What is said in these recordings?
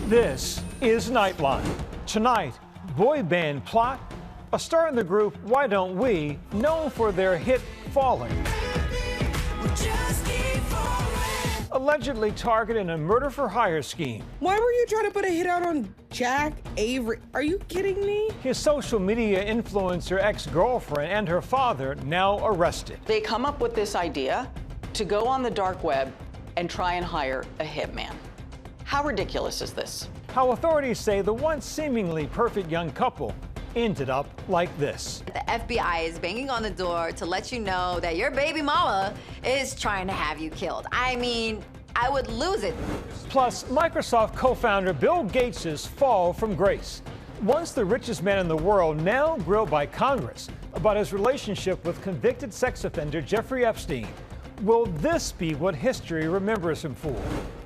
This is Nightline. Tonight, boy band plot, a star in the group Why Don't We, known for their hit Falling. Allegedly targeted in a murder-for-hire scheme. Why were you trying to put a hit out on Jack Avery? Are you kidding me? His social media influencer ex-girlfriend and her father now arrested. They come up with this idea to go on the dark web and try and hire a hitman. How ridiculous is this? How authorities say the once seemingly perfect young couple ended up like this. The FBI is banging on the door to let you know that your baby mama is trying to have you killed. I mean, I would lose it. Plus, Microsoft co-founder Bill Gates' fall from grace. Once the richest man in the world, now grilled by Congress about his relationship with convicted sex offender Jeffrey Epstein. Will this be what history remembers him for?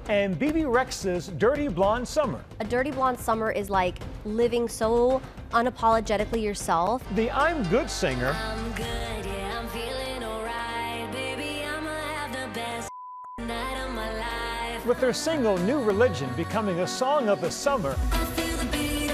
And Bebe Rexha's Dirty Blonde Summer. A dirty blonde summer is like living so unapologetically yourself. The I'm Good singer. I'm good, yeah, I'm feeling alright. Baby, I'ma have the best night of my life. With their single New Religion becoming a song of the summer, I feel the beat,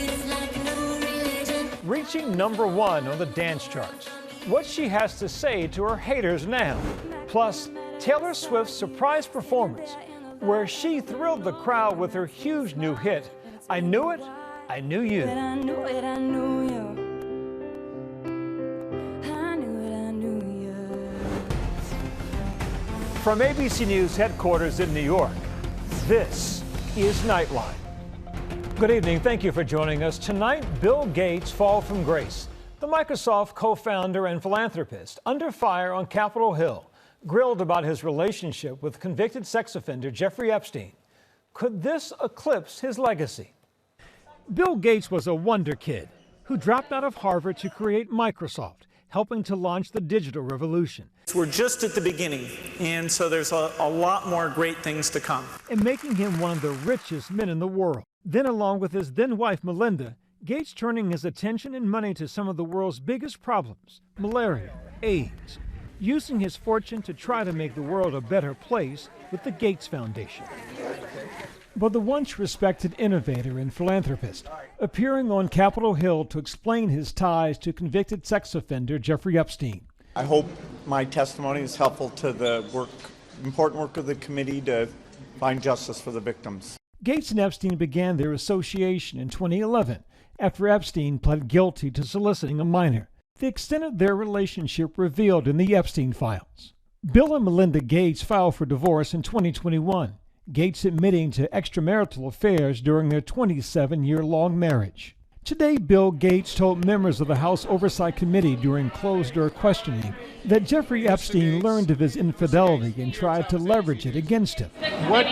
it's like a new religion. reaching #1 on the dance charts. What she has to say to her haters now. Plus, Taylor Swift's surprise performance, where she thrilled the crowd with her huge new hit, I Knew It, I Knew You. I knew it, I knew you. I knew it, I knew you. From ABC News headquarters in New York, this is Nightline. Good evening, thank you for joining us. Tonight, Bill Gates' fall from grace. The Microsoft co-founder and philanthropist under fire on Capitol Hill, grilled about his relationship with convicted sex offender Jeffrey Epstein. Could this eclipse his legacy? Bill Gates was a wonder kid who dropped out of Harvard to create Microsoft, helping to launch the digital revolution. We're just at the beginning, and so there's a lot more great things to come. And making him one of the richest men in the world. Then, along with his then-wife Melinda, Gates turning his attention and money to some of the world's biggest problems, malaria, AIDS, using his fortune to try to make the world a better place with the Gates Foundation. But the once respected innovator and philanthropist, appearing on Capitol Hill to explain his ties to convicted sex offender Jeffrey Epstein. I hope my testimony is helpful to the important work of the committee to find justice for the victims. Gates and Epstein began their association in 2011 after Epstein pled guilty to soliciting a minor. The extent of their relationship revealed in the Epstein files. Bill and Melinda Gates filed for divorce in 2021, Gates admitting to extramarital affairs during their 27-year-long marriage. Today, Bill Gates told members of the House Oversight Committee during closed-door questioning that Jeffrey Epstein learned of his infidelity and tried to leverage it against him. What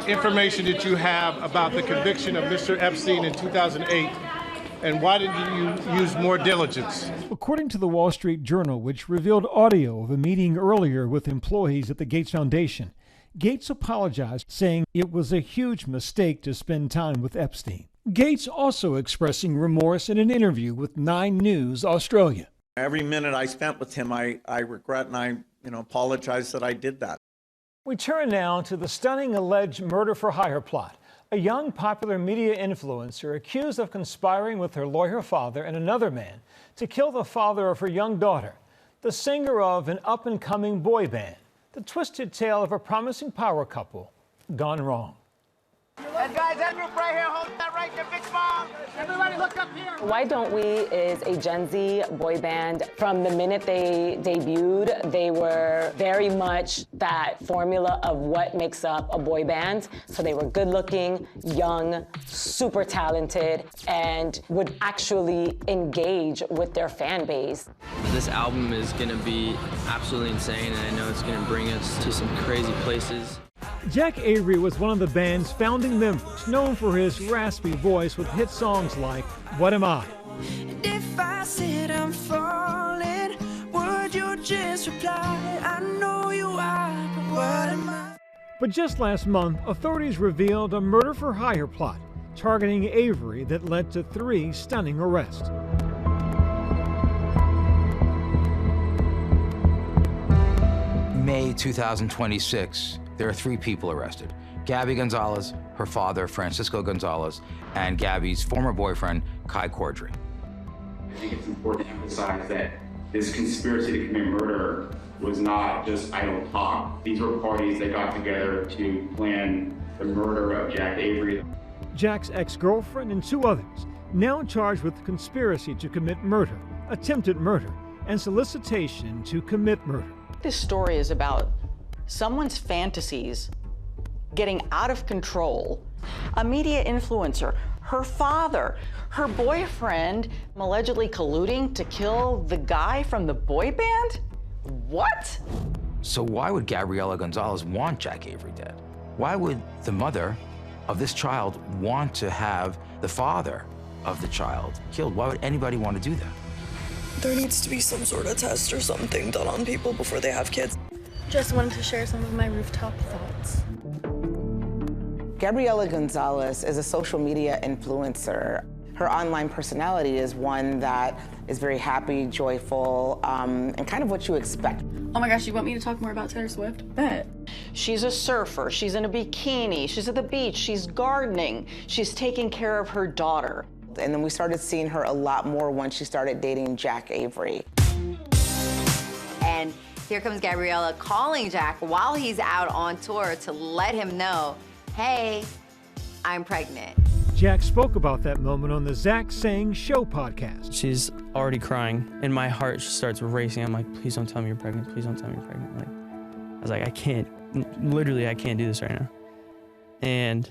information did you have about the conviction of Mr. Epstein in 2008? And why didn't you use more diligence? According to the Wall Street Journal, which revealed audio of a meeting earlier with employees at the Gates Foundation, Gates apologized, saying it was a huge mistake to spend time with Epstein. Gates also expressing remorse in an interview with 9 News Australia. Every minute I spent with him, I regret and I apologize that I did that. We turn now to the stunning alleged murder-for-hire plot. A young popular media influencer accused of conspiring with her lawyer father and another man to kill the father of her young daughter, the singer of an up-and-coming boy band. The twisted tale of a promising power couple gone wrong. And guys, that group right here, hold that right there, big smile. Everybody look up here. Why Don't We is a Gen Z boy band. From the minute they debuted, they were very much that formula of what makes up a boy band. So they were good looking, young, super talented, and would actually engage with their fan base. This album is gonna be absolutely insane, and I know it's gonna bring us to some crazy places. Jack Avery was one of the band's founding members, known for his raspy voice with hit songs like What Am I? If I said I'm falling, would you just reply, I know you are, but what am I? But just last month, authorities revealed a murder-for-hire plot targeting Avery that led to 3 stunning arrests. May 2026, there are 3 people arrested: Gabby Gonzalez, her father, Francisco Gonzalez, and Gabby's former boyfriend, Kai Cordry. I think it's important to emphasize that this conspiracy to commit murder was not just idle talk. These were parties that got together to plan the murder of Jack Avery. Jack's ex-girlfriend and 2 others now charged with conspiracy to commit murder, attempted murder, and solicitation to commit murder. This story is about someone's fantasies getting out of control. A media influencer, her father, her boyfriend allegedly colluding to kill the guy from the boy band? What? So why would Gabriela Gonzalez want Jack Avery dead? Why would the mother of this child want to have the father of the child killed? Why would anybody want to do that? There needs to be some sort of test or something done on people before they have kids. Just wanted to share some of my rooftop thoughts. Gabriela Gonzalez is a social media influencer. Her online personality is one that is very happy, joyful, and kind of what you expect. Oh my gosh, you want me to talk more about Taylor Swift? Bet. She's a surfer, she's in a bikini, she's at the beach, she's gardening, she's taking care of her daughter. And then we started seeing her a lot more once she started dating Jack Avery. And here comes Gabriela calling Jack while he's out on tour to let him know, hey, I'm pregnant. Jack spoke about that moment on the Zach Sang Show podcast. She's already crying, and my heart just starts racing. I'm like, please don't tell me you're pregnant. Please don't tell me you're pregnant. Like, I was like, I can't do this right now. And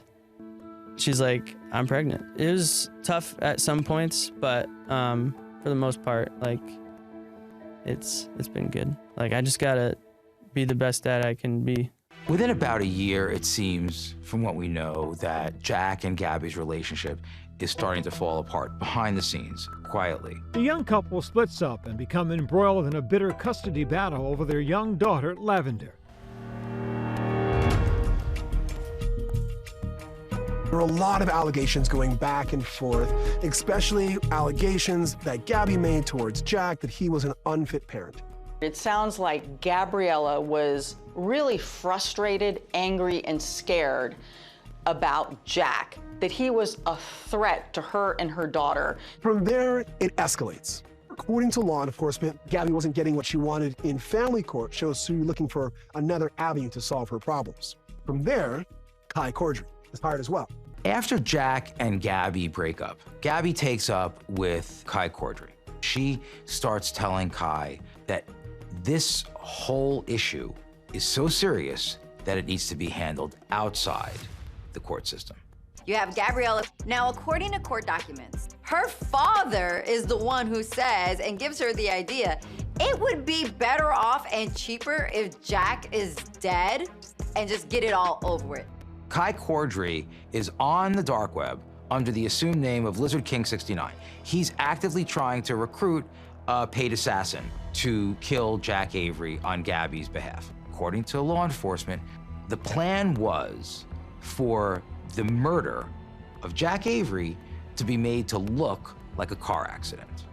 she's like, I'm pregnant. It was tough at some points, but for the most part, like, it's been good. Like, I just gotta be the best dad I can be. Within about a year, it seems, from what we know, that Jack and Gabby's relationship is starting to fall apart behind the scenes, quietly. The young couple splits up and become embroiled in a bitter custody battle over their young daughter, Lavender. There were a lot of allegations going back and forth, especially allegations that Gabby made towards Jack that he was an unfit parent. It sounds like Gabriela was really frustrated, angry, and scared about Jack, that he was a threat to her and her daughter. From there, it escalates. According to law enforcement, Gabby wasn't getting what she wanted in family court, so she was looking for another avenue to solve her problems. From there, Kai Cordry is hired as well. After Jack and Gabby break up, Gabby takes up with Kai Cordry. She starts telling Kai that this whole issue is so serious that it needs to be handled outside the court system. You have Gabriela. Now, according to court documents, her father is the one who says and gives her the idea, it would be better off and cheaper if Jack is dead and just get it all over with. Kai Cordry is on the dark web under the assumed name of Lizard King 69. He's actively trying to recruit a paid assassin to kill Jack Avery on Gabby's behalf. According to law enforcement, the plan was for the murder of Jack Avery to be made to look like a car accident.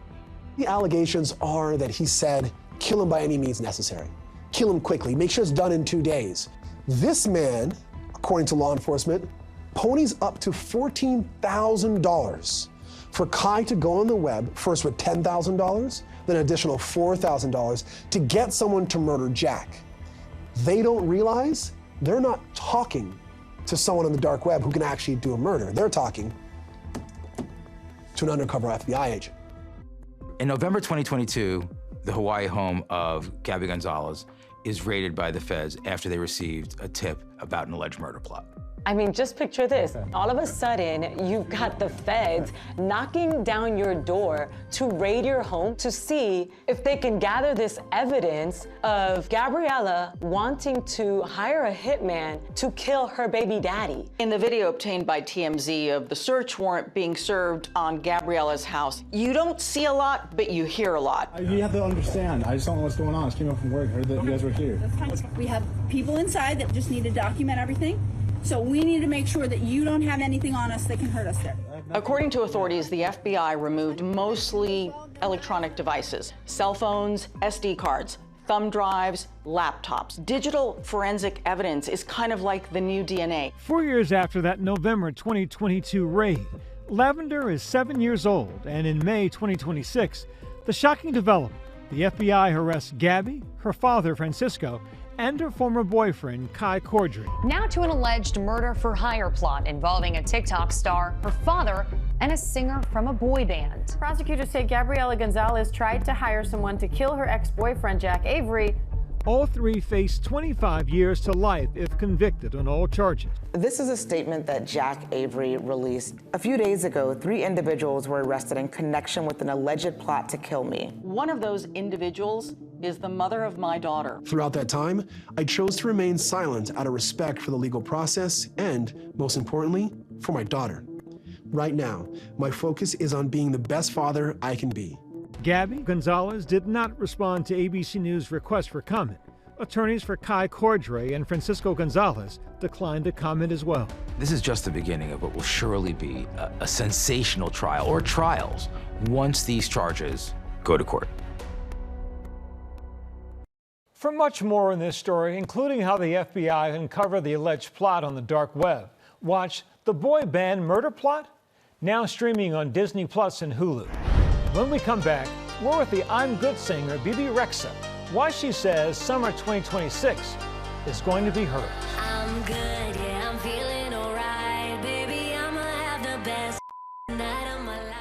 The allegations are that he said, kill him by any means necessary. Kill him quickly, make sure it's done in 2 days. This man, according to law enforcement, ponies up to $14,000 for Kai to go on the web, first with $10,000, then an additional $4,000 to get someone to murder Jack. They don't realize they're not talking to someone on the dark web who can actually do a murder. They're talking to an undercover FBI agent. In November 2022, the Hawaii home of Gabby Gonzalez is raided by the feds after they received a tip about an alleged murder plot. I mean, just picture this. All of a sudden, you've got the feds knocking down your door to raid your home to see if they can gather this evidence of Gabriela wanting to hire a hitman to kill her baby daddy. In the video obtained by TMZ of the search warrant being served on Gabriela's house, you don't see a lot, but you hear a lot. You have to understand, I just don't know what's going on. I just came up from work, heard that you guys were here. We have people inside that just need to document everything. So we need to make sure that you don't have anything on us that can hurt us there. According to authorities, the FBI removed mostly electronic devices, cell phones, SD cards, thumb drives, laptops. Digital forensic evidence is kind of like the new DNA. 4 years after that November 2022 raid, Lavender is 7 years old, and in May 2026, the shocking development, the FBI arrests Gabby, her father Francisco, and her former boyfriend, Kai Cordry. Now to an alleged murder-for-hire plot involving a TikTok star, her father, and a singer from a boy band. Prosecutors say Gabriela Gonzalez tried to hire someone to kill her ex-boyfriend, Jack Avery. All three face 25 years to life if convicted on all charges. This is a statement that Jack Avery released. A few days ago, 3 individuals were arrested in connection with an alleged plot to kill me. One of those individuals is the mother of my daughter. Throughout that time, I chose to remain silent out of respect for the legal process and, most importantly, for my daughter. Right now, my focus is on being the best father I can be. Gabby Gonzalez did not respond to ABC News' request for comment. Attorneys for Kai Cordray and Francisco Gonzalez declined to comment as well. This is just the beginning of what will surely be a sensational trial, or trials, once these charges go to court. For much more in this story, including how the FBI uncovered the alleged plot on the dark web, watch The Boy Band Murder Plot, now streaming on Disney Plus and Hulu. When we come back, we're with the I'm Good singer, Bebe Rexha, why she says summer 2026 is going to be hers. I'm good, yeah, I'm feeling alright, baby, I'ma have the best night of my life.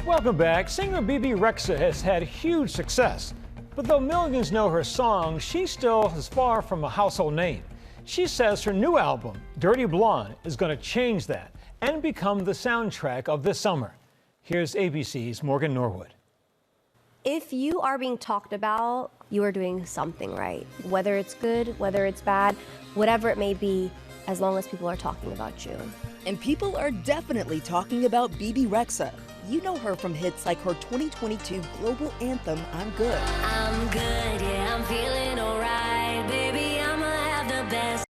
Welcome back. Singer Bebe Rexha has had huge success, but though millions know her songs, she still is far from a household name. She says her new album, Dirty Blonde, is going to change that and become the soundtrack of this summer. Here's ABC's Morgan Norwood. If you are being talked about, you are doing something right. Whether it's good, whether it's bad, whatever it may be, as long as people are talking about you. And people are definitely talking about Bebe Rexha. You know her from hits like her 2022 global anthem, I'm Good. I'm good, yeah, I'm feeling alright, baby, I'ma have the best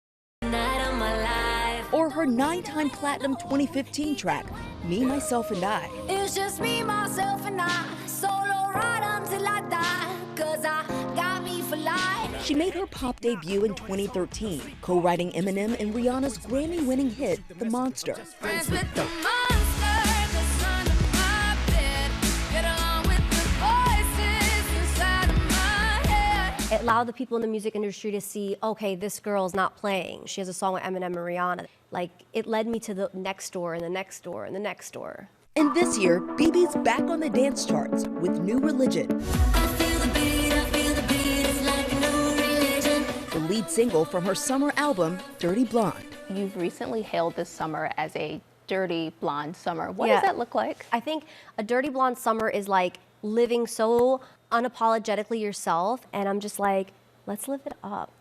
night of my life. Or her 9-time platinum 2015 track, Me, Myself, and I. It's just me, myself, and I, solo ride until I die, 'cause I got me for life. She made her pop debut in 2013, co-writing Eminem and Rihanna's Grammy-winning hit, The Monster. Friends with the monster that's under my bed. Get along with the voices inside of my head. It allowed the people in the music industry to see, okay, this girl's not playing. She has a song with Eminem and Rihanna. Like, it led me to the next door and the next door and the next door. And this year, Bebe's back on the dance charts with New Religion. I feel the beat, it's like a new religion. The lead single from her summer album, Dirty Blonde. You've recently hailed this summer as a dirty blonde summer. What does that look like? I think a dirty blonde summer is like living so unapologetically yourself, and I'm just like, let's live it up.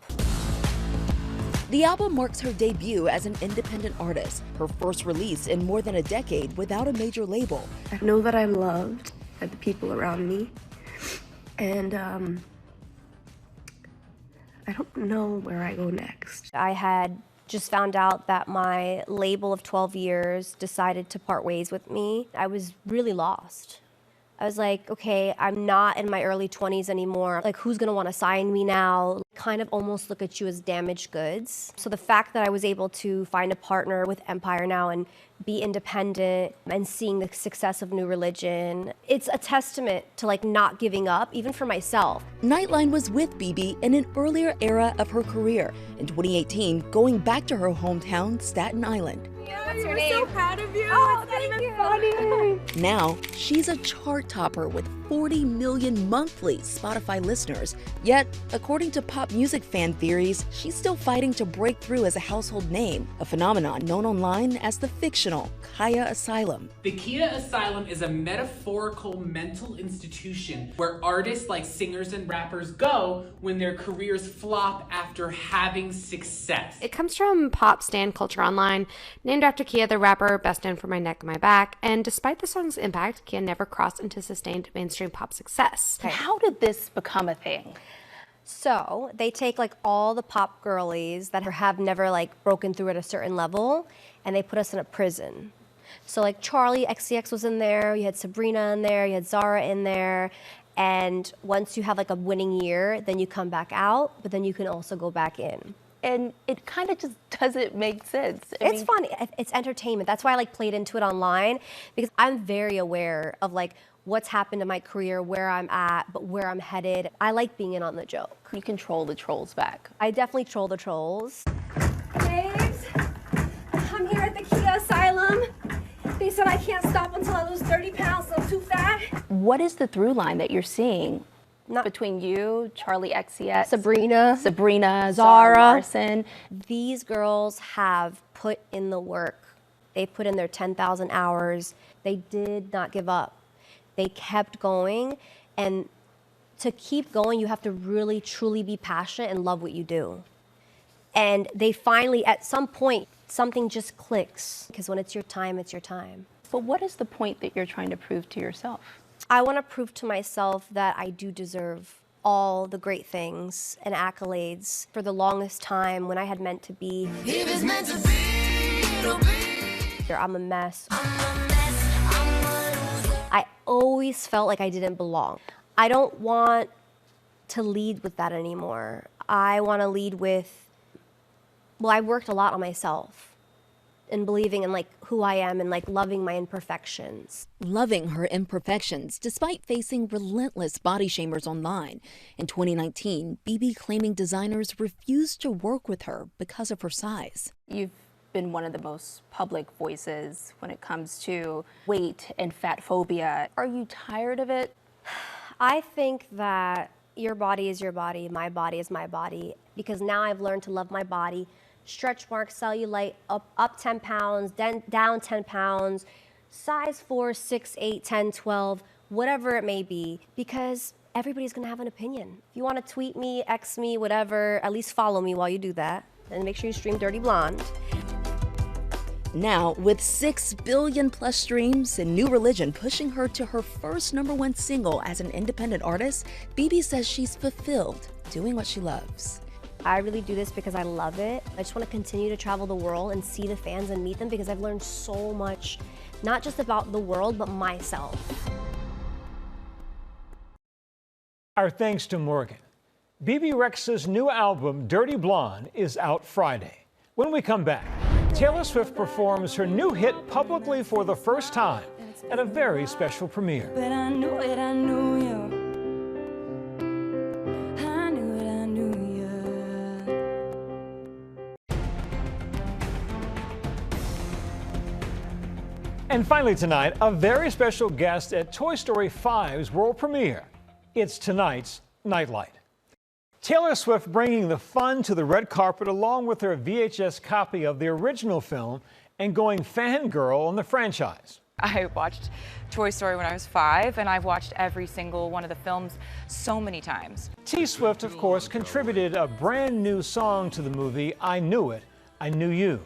The album marks her debut as an independent artist, her first release in more than a decade without a major label. I know that I'm loved by the people around me, and I don't know where I go next. I had just found out that my label of 12 years decided to part ways with me. I was really lost. I was like, okay, I'm not in my early 20s anymore. Like, who's gonna wanna sign me now? Kind of almost look at you as damaged goods. So the fact that I was able to find a partner with Empire now and be independent and seeing the success of New Religion, it's a testament to like not giving up, even for myself. Nightline was with Bebe in an earlier era of her career. In 2018, going back to her hometown, Staten Island. What's your name? So proud of you. Oh, it's not even funny. Now, she's a chart topper with 40 million monthly Spotify listeners. Yet, according to pop music fan theories, she's still fighting to break through as a household name, a phenomenon known online as the fictional Kaya Asylum. The Kia Asylum is a metaphorical mental institution where artists like singers and rappers go when their careers flop after having success. It comes from pop stan culture online, named after Kia the rapper, best known for My Neck and My Back, and despite the song's impact, Kia never crossed into sustained mainstream pop success. How did this become a thing? So they take like all the pop girlies that have never like broken through at a certain level, and they put us in a prison. So like Charlie XCX was in there, you had Sabrina in there, you had Zara in there. And once you have like a winning year, then you come back out, but then you can also go back in. And it kind of just doesn't make sense. It's fun, it's entertainment. That's why I like played into it online, because I'm very aware of like what's happened in my career, where I'm at, but where I'm headed. I like being in on the joke. You can troll the trolls back. I definitely troll the trolls. Babes, I'm here at the Kia Asylum. They said I can't stop until I lose 30 pounds, so I'm too fat. What is the through line that you're seeing between you, Charlie XCX, Sabrina, Zara Larson? These girls have put in the work. They put in their 10,000 hours. They did not give up. They kept going, and to keep going, you have to really, truly be passionate and love what you do. And they finally, at some point, something just clicks, because when it's your time, it's your time. But what is the point that you're trying to prove to yourself? I want to prove to myself that I do deserve all the great things and accolades. For the longest time, when I had meant to be, If it's meant to be, it'll be. I'm a mess. I always felt like I didn't belong. I don't want to lead with that anymore. I want to lead with, well, I worked a lot on myself and believing in like who I am and like loving my imperfections. Loving her imperfections despite facing relentless body shamers online. In 2019, Bebe claiming designers refused to work with her because of her size. You've been one of the most public voices when it comes to weight and fat phobia. Are you tired of it? I think that your body is your body, my body is my body, because now I've learned to love my body. Stretch marks, cellulite, up 10 pounds, down 10 pounds, size 4, 6, 8, 10, 12, whatever it may be, because everybody's gonna have an opinion. If you wanna tweet me, X me, whatever, at least follow me while you do that. And make sure you stream Dirty Blonde. Now, with 6 billion plus streams and New Religion pushing her to her first #1 single as an independent artist, Bebe says she's fulfilled doing what she loves. I really do this because I love it. I just want to continue to travel the world and see the fans and meet them, because I've learned so much, not just about the world, but myself. Our thanks to Morgan. Bebe Rexha's new album, Dirty Blonde, is out Friday. When we come back, Taylor Swift performs her new hit publicly for the first time at a very special premiere. But I knew it, I knew you. And finally tonight, a very special guest at Toy Story 5's world premiere. It's tonight's Nightlight. Taylor Swift bringing the fun to the red carpet along with her VHS copy of the original film and going fangirl on the franchise. I watched Toy Story when I was 5, and I've watched every single one of the films so many times. T Swift, of course, contributed a brand new song to the movie, I Knew It, I Knew You,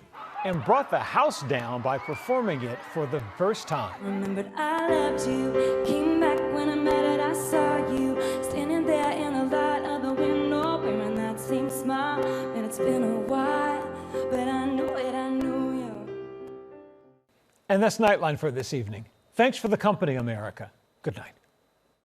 and brought the house down by performing it for the first time. Remembered I loved you, came back when I met it, I saw you, standing there in the light of the window, wearing that same smile, and it's been a while, but I knew it, I knew you. And that's Nightline for this evening. Thanks for the company, America. Good night.